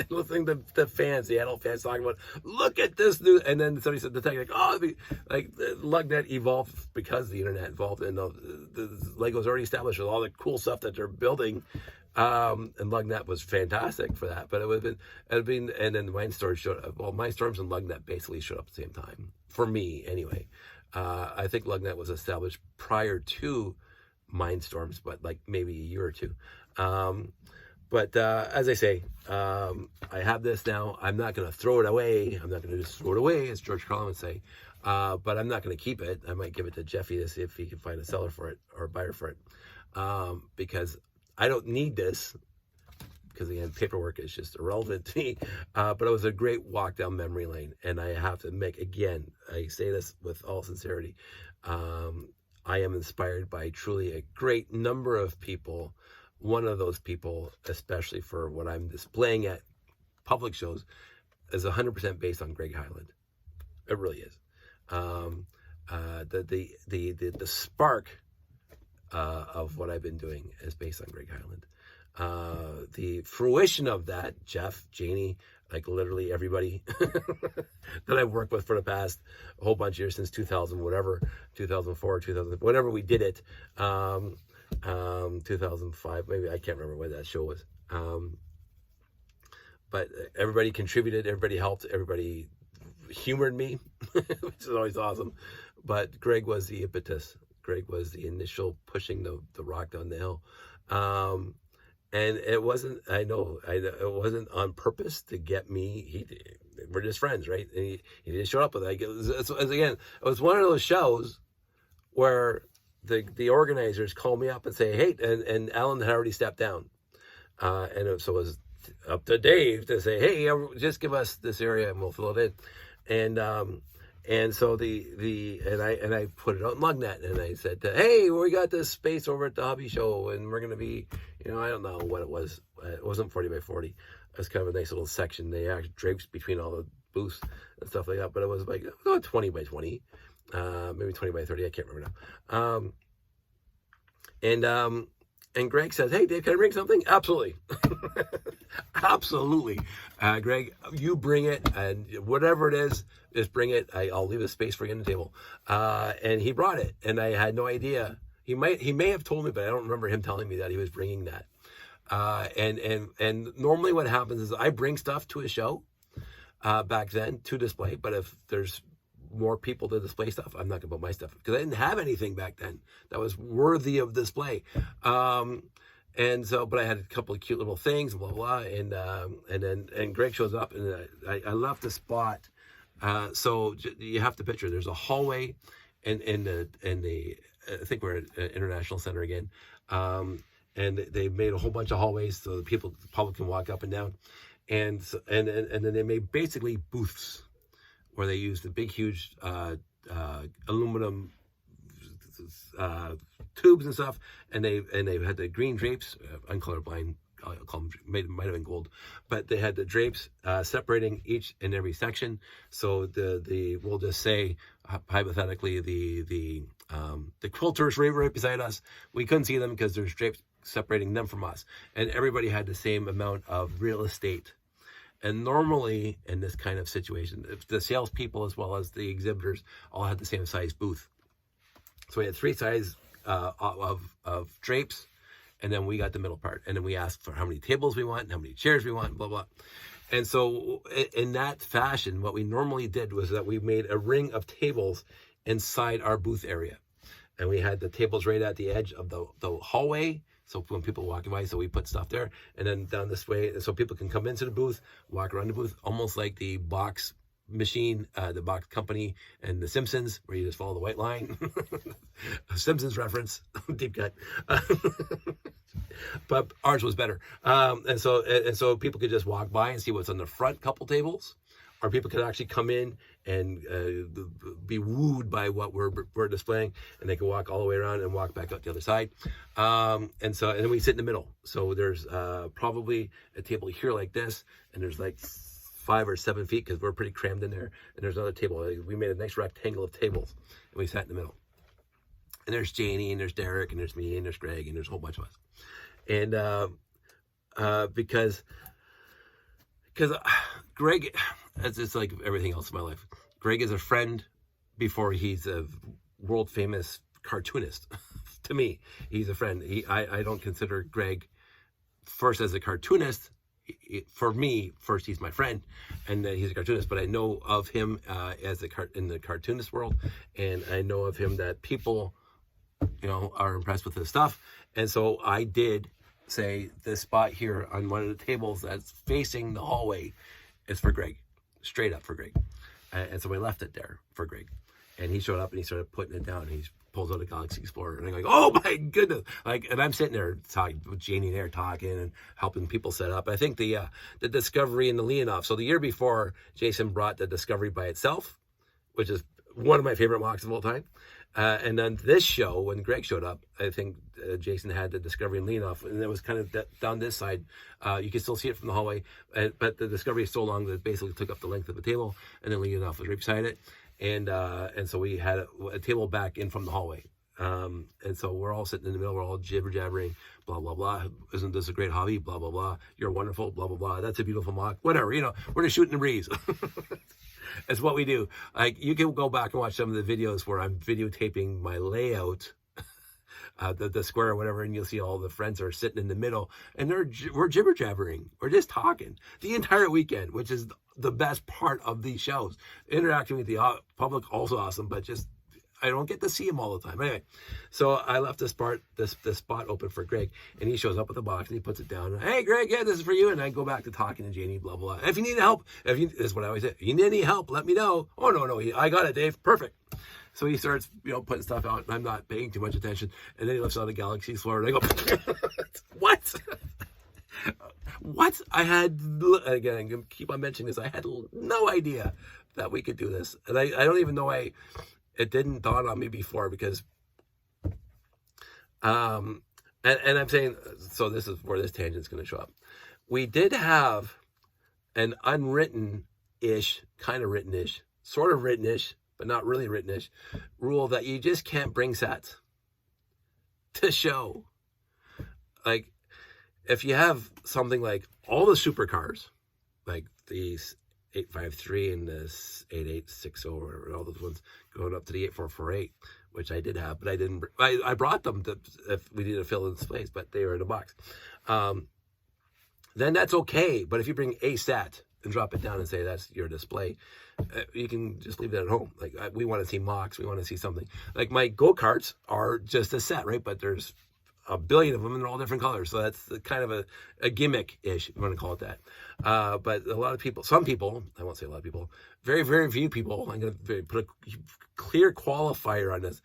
Speaker 1: Listening to the fans, the adult fans talking about, look at this new, and then somebody said the tech, like Lugnet evolved because the internet evolved, and the Lego's already established with all the cool stuff that they're building. And Lugnet was fantastic for that, but it had been, and then Mindstorms showed up. Well, Mindstorms and Lugnet basically showed up at the same time, for me anyway. I think Lugnet was established prior to Mindstorms, but like maybe a year or two. But as I say, I have this now. I'm not going to throw it away. I'm not going to just throw it away, as George Carlin would say. But I'm not going to keep it. I might give it to Jeffy to see if he can find a seller for it or a buyer for it, because I don't need this, because again, paperwork is just irrelevant to me. But it was a great walk down memory lane, and I have to admit, again, I say this with all sincerity, I am inspired by truly a great number of people. One of those people, especially for what I'm displaying at public shows, is 100% based on Greg Hyland. It really is. The spark of what I've been doing is based on Greg Hyland. The fruition of that, Jeff, Janie, like literally everybody that I've worked with for the past a whole bunch of years, since 2000, whatever, 2004, 2000, whatever we did it, 2005, maybe, I can't remember when that show was. But everybody contributed, everybody helped, everybody humored me, which is always awesome. But Greg was the impetus. Greg was the initial pushing the rock down the hill. And it wasn't, it wasn't on purpose to get me. We're just friends, right? And he just showed up with it. Like, again, it was one of those shows where the organizers call me up and say, hey, and Alan had already stepped down. So it was up to Dave to say, hey, just give us this area and we'll fill it in. And so I put it on Lugnet, and I said, hey, we got this space over at the hobby show, and we're going to be, I don't know what it was. It wasn't 40 by 40. It was kind of a nice little section. They actually drapes between all the booths and stuff like that, but it was like 20 by 20, maybe 20 by 30. I can't remember now. And Greg says, hey, Dave, can I bring something? Absolutely. Absolutely. Greg, you bring it, and whatever it is, just bring it. I'll leave a space for you on the table. And he brought it, and I had no idea. He may have told me, but I don't remember him telling me that he was bringing that. And normally what happens is I bring stuff to a show back then to display, but if there's more people to display stuff, I'm not gonna put my stuff, because I didn't have anything back then that was worthy of display. And so, but I had a couple of cute little things, blah blah, and Greg shows up, and I left the spot. So you have to picture there's a hallway, and the I think we're at International Center again, and they made a whole bunch of hallways so the public can walk up and down, and then they made basically booths where they used the big, huge aluminum tubes and stuff, and they had the green drapes. I'm colorblind. I'll call them, might have been gold, but they had the drapes separating each and every section. So we'll just say hypothetically the quilters right beside us, we couldn't see them because there's drapes separating them from us, and everybody had the same amount of real estate. And normally in this kind of situation, the salespeople as well as the exhibitors all had the same size booth. So we had 3 sizes of drapes, and then we got the middle part. And then we asked for how many tables we want and how many chairs we want, blah, blah. And so in that fashion, what we normally did was that we made a ring of tables inside our booth area. And we had the tables right at the edge of the hallway. So when people are walking by, so we put stuff there, and then down this way, so people can come into the booth, walk around the booth, almost like the box machine, the box company, and the Simpsons, where you just follow the white line. Simpsons reference, deep cut. But ours was better, and so people could just walk by and see what's on the front couple tables, or people could actually come in and be wooed by what we're displaying, and they can walk all the way around and walk back out the other side. And then we sit in the middle. So there's probably a table here like this, and there's like 5 or 7 feet, because we're pretty crammed in there. And there's another table. We made a nice rectangle of tables, and we sat in the middle. And there's Janie, and there's Derek, and there's me, and there's Greg, and there's a whole bunch of us. And because Greg, it's like everything else in my life. Greg is a friend before he's a world famous cartoonist. To me, he's a friend. I don't consider Greg first as a cartoonist. For me, first he's my friend, and then he's a cartoonist. But I know of him as in the cartoonist world, and I know of him that people, are impressed with his stuff. And so I did say this spot here on one of the tables that's facing the hallway is for Greg, straight up for Greg. And so we left it there for Greg. And he showed up and he started putting it down. And he pulls out a Galaxy Explorer, and I'm like, oh my goodness! And I'm sitting there talking with Janie and there, talking and helping people set up. I think the Discovery and the Leonov. So the year before, Jason brought the Discovery by itself, which is one of my favorite walks of all time. And then this show, when Greg showed up, I think Jason had the Discovery and Leonov, and it was kind of down this side. You can still see it from the hallway, but the Discovery is so long that it basically took up the length of the table, and then Leonov was right beside it. And so we had a table back in from the hallway. And so we're all sitting in the middle, we're all jibber-jabbering, blah, blah, blah. Isn't this a great hobby? Blah, blah, blah. You're wonderful, blah, blah, blah. That's a beautiful mock. Whatever, we're just shooting the breeze. It's what we do. Like, you can go back and watch some of the videos where I'm videotaping my layout, the square or whatever, and you'll see all the friends are sitting in the middle, and we're jibber-jabbering. We're just talking the entire weekend, which is the best part of these shows. Interacting with the public, also awesome, but just I don't get to see him all the time. Anyway, so I left this spot open for Greg, and he shows up with the box and he puts it down. Hey, Greg, yeah, this is for you. And I go back to talking to Janie, blah, blah, blah. If you need help, this is what I always say. If you need any help, let me know. Oh, no, I got it, Dave. Perfect. So he starts, putting stuff out, and I'm not paying too much attention. And then he lifts out a Galaxy floor, and I go, what? What? I had, again, I'm going to keep on mentioning this, I had no idea that we could do this. And I don't even know it didn't dawn on me before, because, and I'm saying, so this is where this tangent's going to show up. We did have an unwritten-ish, kind of written-ish, sort of written-ish, but not really written-ish, rule that you just can't bring sets to show. Like, if you have something like all the supercars, like these 853 and this 8860 or all those ones going up to the 8448, which I did have, but I brought them if we needed to fill in space, but they were in a box. Then that's okay. But if you bring a set and drop it down and say that's your display, you can just leave that at home. Like, we want to see mocks, we want to see something. Like, my go-karts are just a set, right? But there's a billion of them, and they're all different colors. So that's kind of a gimmick-ish, if you want to call it that. But a lot of people, some people, I won't say a lot of people, very, very few people, I'm going to put a clear qualifier on this.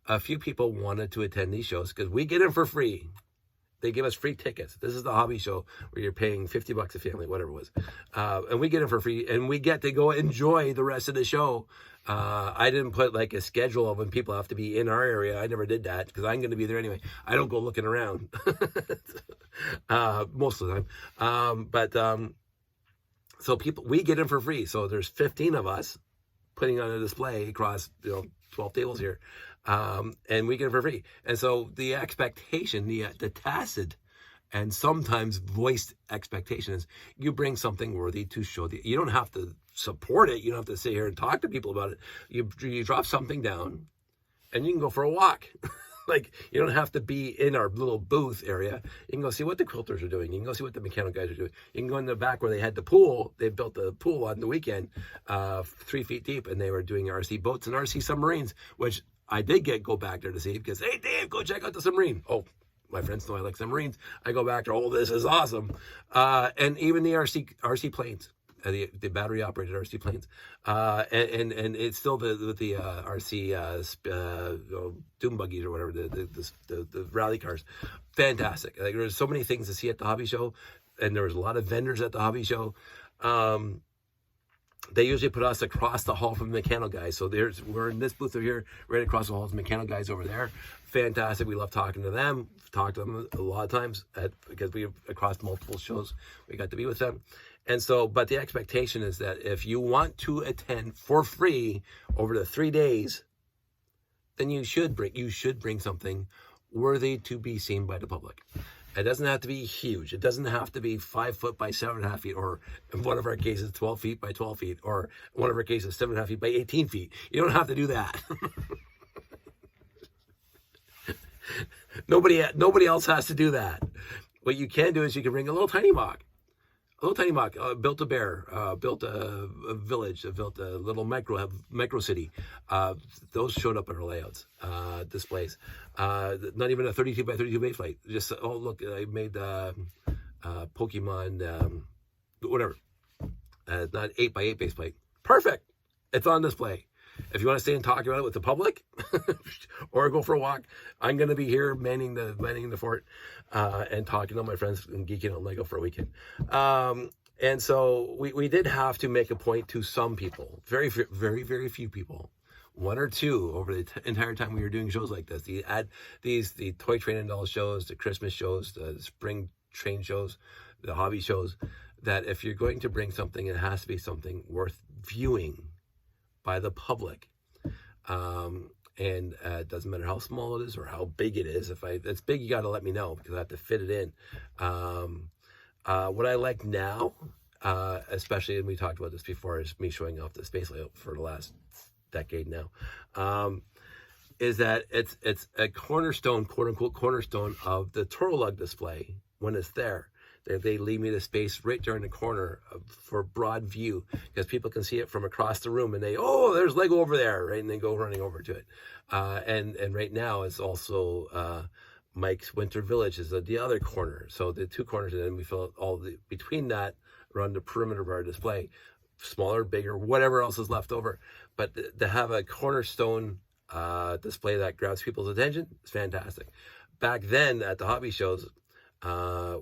Speaker 1: A few people wanted to attend these shows because we get in for free. They give us free tickets. This is the hobby show where you're paying $50 a family, whatever it was. And we get it for free, and we get to go enjoy the rest of the show. I didn't put like a schedule of when people have to be in our area. I never did that because I'm going to be there anyway. I don't go looking around most of the time. So we get in for free. So there's 15 of us putting on a display across 12 tables here. And we get it for free. And so the expectation, the tacit and sometimes voiced expectation is you bring something worthy to show. You don't have to support it. You don't have to sit here and talk to people about it. You drop something down and you can go for a walk. Like, you don't have to be in our little booth area. You can go see what the quilters are doing. You can go see what the mechanical guys are doing. You can go in the back where they had the pool. They built the pool on the weekend, 3 feet deep, and they were doing RC boats and RC submarines, which I did go back there to see because, hey, Dave, go check out the submarine. Oh, my friends know I like submarines. I go back there, oh, this is awesome. And even the RC planes, the battery operated RC planes. And it's still the RC doom buggies or whatever, the rally cars. Fantastic. Like, there's so many things to see at the hobby show, and there was a lot of vendors at the hobby show. They usually put us across the hall from the mechanical guys. So we're in this booth over here, right across the hall, the mechanical guys over there. Fantastic. We love talking to them. We've talked to them a lot of times because we across multiple shows, we got to be with them. And so, but the expectation is that if you want to attend for free over the 3 days, then you should bring something worthy to be seen by the public. It doesn't have to be huge. It doesn't have to be 5 foot by 7.5 feet, or in one of our cases, 12 feet by 12 feet, or in one of our cases, 7.5 feet by 18 feet. You don't have to do that. Nobody else has to do that. What you can do is you can bring a little tiny mock. Built a bear, built a village, built a little micro city. Those showed up in our layouts, displays. Not even a 32 by 32 base plate. Just, oh, look, I made Pokemon, whatever. Not 8 by 8 base plate. Perfect. It's on display. If you want to stay and talk about it with the public or go for a walk, I'm going to be here manning the fort and talking to my friends and geeking out Lego for a weekend. And so we did have to make a point to some people, very, very, very few people, 1 or 2 over the entire time we were doing shows like this. The toy train and doll shows, the Christmas shows, the spring train shows, the hobby shows, that if you're going to bring something, it has to be something worth viewing by the public. And it doesn't matter how small it is or how big it is. If it's big, you got to let me know because I have to fit it in. What I like now, especially, and we talked about this before, is me showing off the space layout for the last decade now, is that it's a cornerstone, quote unquote cornerstone of the Toro Lug display when it's there, They leave me the space right during the corner for broad view, because people can see it from across the room, and there's Lego over there, right? And they go running over to it. And right now it's also Mike's Winter Village is at the other corner. So the two corners, and then we fill all the between that around the perimeter of our display, smaller, bigger, whatever else is left over. But to have a cornerstone display that grabs people's attention is fantastic. Back then at the hobby shows,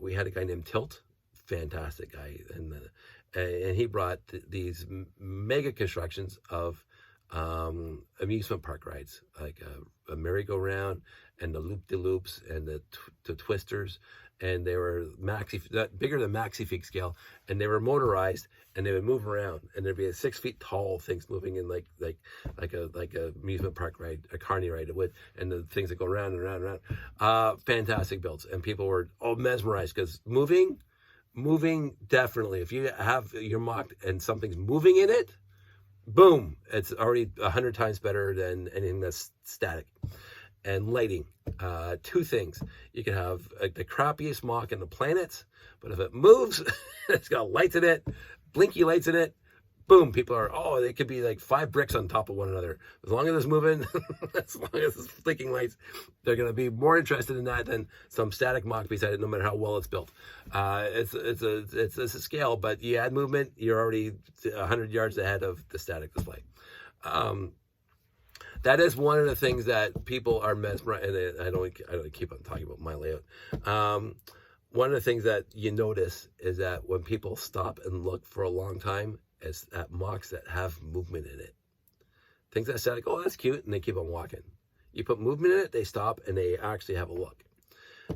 Speaker 1: we had a guy named Tilt, fantastic guy, and he brought these mega constructions of amusement park rides, like a merry-go-round and the loop-de-loops and the twisters, and they were bigger than maxi fig scale, and they were motorized, and they would move around, and there'd be a 6 feet tall things moving in like a amusement park ride, a carny ride it would, and the things that go round and round and round. Fantastic builds, and people were all mesmerized because moving definitely. If you have your mock and something's moving in it, boom, it's already 100 times better than anything that's static. And lighting, two things. You can have the crappiest mock in the planet, but if it moves, it's got lights in it, blinky lights in it, boom, people are, they could be like 5 bricks on top of one another. As long as it's moving, as long as it's blinking lights, they're going to be more interested in that than some static mock beside it, no matter how well it's built. It's a scale, but you add movement, you're already 100 yards ahead of the static display. That is one of the things that people are mesmerized, and I don't keep on talking about my layout. One of the things that you notice is that when people stop and look for a long time, is at mocks that have movement in it. Things that say like, oh, that's cute, and they keep on walking. You put movement in it, they stop, and they actually have a look.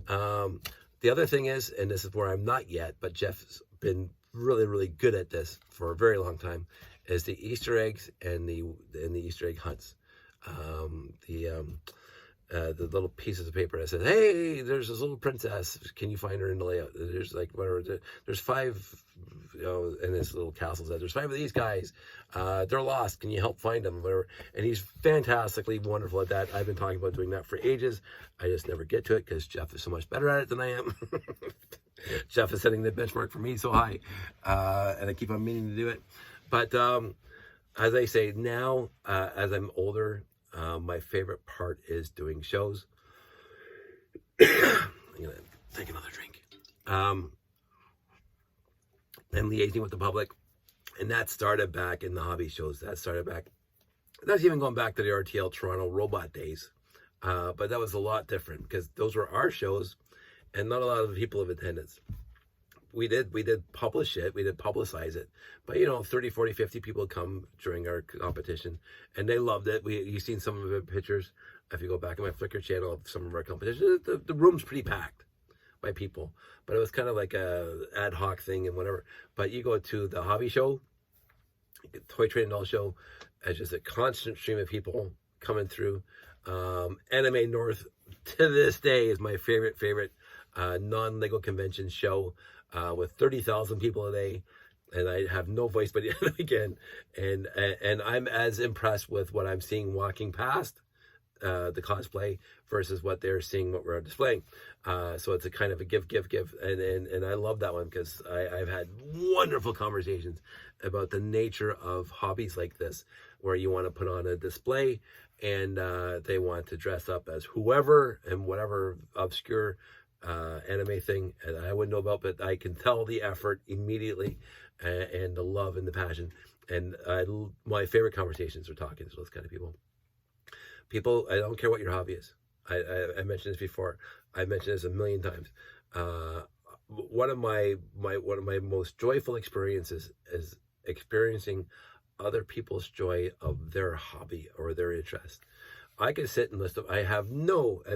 Speaker 1: The other thing is, and this is where I'm not yet, but Jeff's been really, really good at this for a very long time, is the Easter eggs and the Easter egg hunts. The little pieces of paper that says, hey, there's this little princess, can you find her in the layout? There's like whatever, there's 5, in this little castle says there's 5 of these guys, they're lost, can you help find them, whatever. And he's fantastically wonderful at that. I've been talking about doing that for ages. I just never get to it because Jeff is so much better at it than I am. Jeff is setting the benchmark for me so high, and I keep on meaning to do it. But as I say now, as I'm older, my favorite part is doing shows. I'm gonna take another drink. And liaising with the public, and that started back in the hobby shows. That's even going back to the RTL Toronto robot days, but that was a lot different because those were our shows, and not a lot of people of attendance. We did publish it, we did publicize it, but 30, 40, 50 people come during our competition, and they loved it. You've seen some of the pictures. If you go back on my Flickr channel of some of our competitions, the room's pretty packed by people, but it was kind of like a ad hoc thing and whatever. But you go to the hobby show, Toy Train and Doll show, it's just a constant stream of people coming through. Anime North to this day is my favorite non-Lego convention show. With 30,000 people a day, and I have no voice but again, and I'm as impressed with what I'm seeing walking past the cosplay versus what they're seeing, what we're displaying. So it's a kind of a give, and I love that one because I've had wonderful conversations about the nature of hobbies like this, where you want to put on a display, and they want to dress up as whoever and whatever obscure anime thing, and I wouldn't know about, but I can tell the effort immediately, and the love and the passion. And my favorite conversations are talking to those kind of people. I don't care what your hobby is. I mentioned this before. I mentioned this a million times. One of my most joyful experiences is experiencing other people's joy of their hobby or their interest. I could sit and list them. I've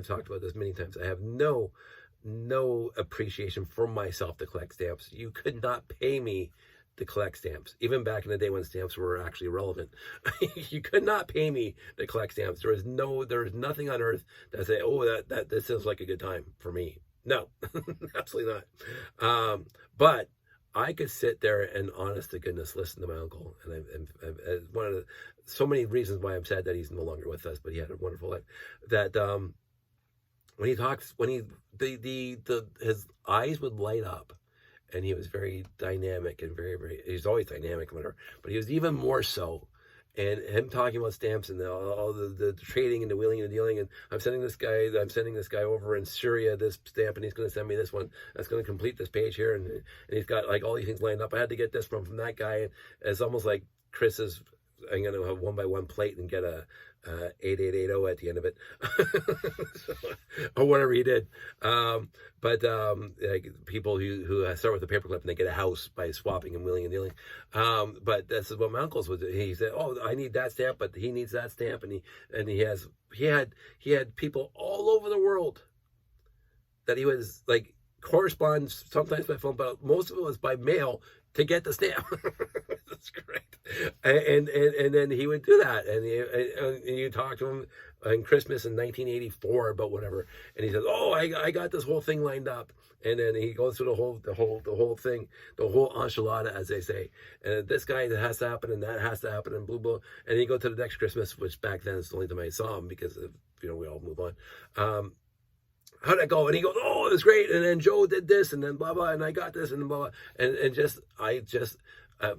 Speaker 1: talked about this many times. I have no appreciation for myself to collect stamps. You could not pay me to collect stamps. Even back in the day when stamps were actually relevant, you could not pay me to collect stamps. There is nothing on earth that say, that this sounds like a good time for me. No, absolutely not. But I could sit there and, honest to goodness, listen to my uncle. And one of the so many reasons why I'm sad that he's no longer with us, but he had a wonderful life. That when he talks, his eyes would light up, and he was very dynamic and he's always dynamic and whatever, but he was even more so. And him talking about stamps and all the trading and the wheeling and the dealing, and I'm sending this guy over in Syria this stamp, and he's going to send me this one that's going to complete this page here, and he's got like all these things lined up. I had to get this from that guy, and it's almost like I'm going to have 1x1 plate and get a 8880 at the end of it, so, or whatever he did. Like people who start with a paperclip and they get a house by swapping and wheeling and dealing. But that's what my uncle's was. He said, "Oh, I need that stamp, but he needs that stamp," and he had people all over the world that he was like correspond sometimes by phone, but most of it was by mail to get the stamp. That's great. And then he would do that, and you talk to him on Christmas in 1984 about whatever, and he says, "Oh, I got this whole thing lined up," and then he goes through the whole thing, the whole enchilada, as they say, and this guy that has to happen, and that has to happen, and blah blah, and he go to the next Christmas, which back then is the only time I saw him because we all move on. How'd that go? And he goes, "Oh, it was great." And then Joe did this, and then blah blah, and I got this, and blah blah, and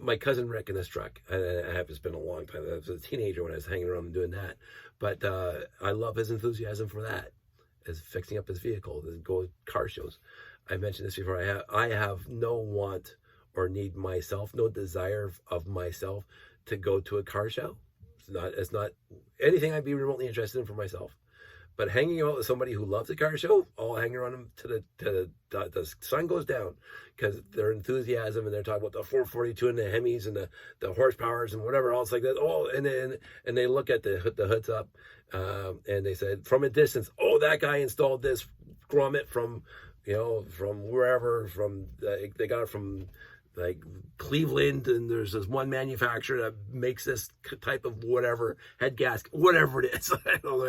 Speaker 1: my cousin wrecked in this truck. It's been a long time. I was a teenager when I was hanging around and doing that, but I love his enthusiasm for that, is fixing up his vehicle, go car shows. I mentioned this before. I have no want or need myself, no desire of myself to go to a car show. It's not anything I'd be remotely interested in for myself. But hanging out with somebody who loves a car show, I'll hang around them to the sun goes down, because their enthusiasm, and they're talking about the 442 and the Hemis and the horsepowers and whatever else like that. Oh, and they look at the hoods up, and they said from a distance, "Oh, that guy installed this grommet from wherever, they got it from like Cleveland, and there's this one manufacturer that makes this type of whatever head gasket, whatever it is." I don't know,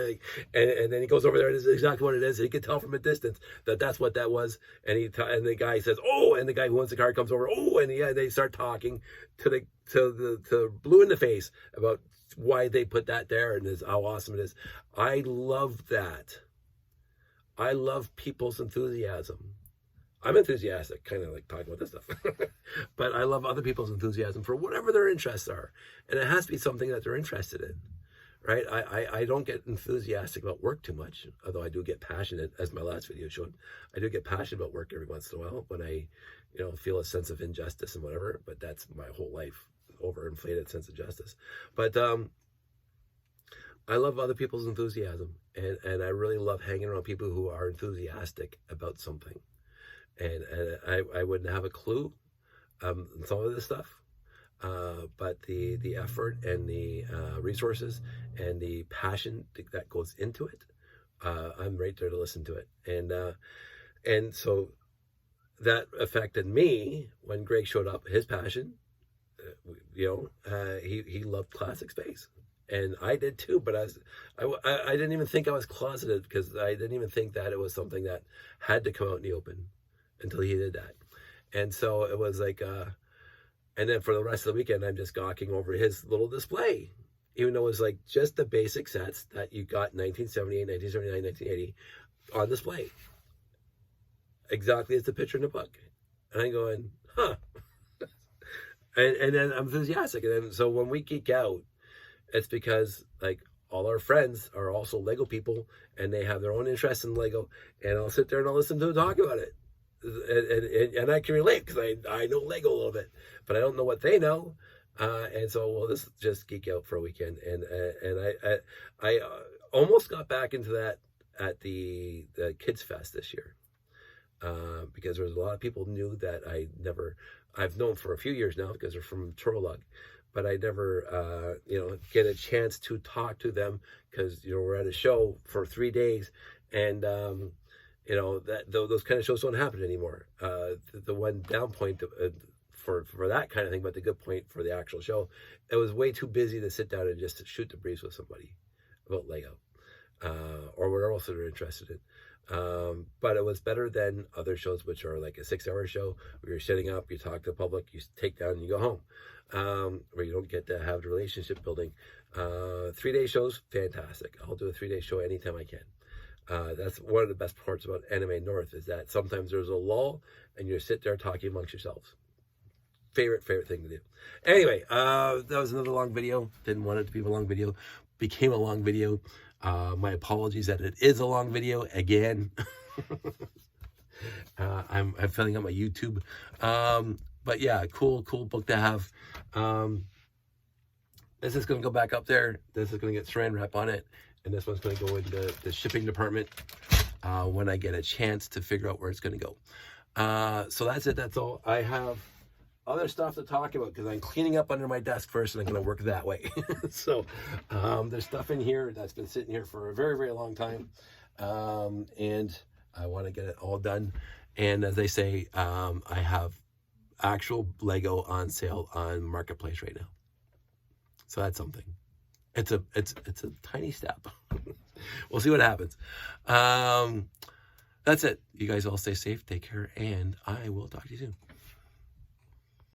Speaker 1: and then he goes over there, and it's exactly what it is. He can tell from a distance that that's what that was, and the guy says, "Oh," and the guy who owns the car comes over, "Oh," and they start talking to the blue in the face about why they put that there and how awesome it is. I love that. I love people's enthusiasm. I'm enthusiastic, kind of like talking about this stuff, but I love other people's enthusiasm for whatever their interests are, and it has to be something that they're interested in, right? I don't get enthusiastic about work too much, although I do get passionate, as my last video showed. I do get passionate about work every once in a while when I, feel a sense of injustice and whatever. But that's my whole life, overinflated sense of justice. But I love other people's enthusiasm, and I really love hanging around people who are enthusiastic about something. And I wouldn't have a clue some of this stuff, but the effort and the resources and the passion that goes into it, I'm right there to listen to it. And so that affected me when Greg showed up. His passion, he loved classic space, and I did too. But I didn't even think I was closeted, because I didn't even think that it was something that had to come out in the open until he did that. And so it was like, and then for the rest of the weekend, I'm just gawking over his little display, even though it was like just the basic sets that you got in 1978, 1979, 1980 on display, exactly as the picture in the book. And I'm going, huh. and then I'm enthusiastic. And then, so when we geek out, it's because like all our friends are also Lego people, and they have their own interests in Lego, and I'll sit there and I'll listen to them talk about it. And I can relate, because I know Lego a little bit, but I don't know what they know, and so let's just geek out for a weekend. And I almost got back into that at the Kids Fest this year, because there was a lot of people knew that I've known for a few years now, because they're from Turolog, but I never get a chance to talk to them, because we're at a show for 3 days, and those kind of shows don't happen anymore. The one down point for that kind of thing, but the good point for the actual show, it was way too busy to sit down and just shoot the breeze with somebody about Lego, or whatever else they're interested in. But it was better than other shows, which are like a 6-hour show where you're sitting up, you talk to the public, you take down, and you go home, where you don't get to have the relationship building. 3-day shows, fantastic. I'll do a 3-day show anytime I can. That's one of the best parts about Anime North, is that sometimes there's a lull and you sit there talking amongst yourselves. Favorite thing to do. Anyway, that was another long video. Didn't want it to be a long video. Became a long video. My apologies that it is a long video again. I'm filling out my YouTube. But yeah, cool book to have. This is going to go back up there. This is going to get saran wrap on it. And this one's going to go into the shipping department when I get a chance to figure out where it's going to go. So that's it. That's all. I have other stuff to talk about because I'm cleaning up under my desk first and I'm going to work that way. So there's stuff in here that's been sitting here for a very, very long time. And I want to get it all done. And as they say, I have actual Lego on sale on Marketplace right now. So that's something. It's a tiny step. We'll see what happens. That's it. You guys all stay safe, take care, and I will talk to you soon.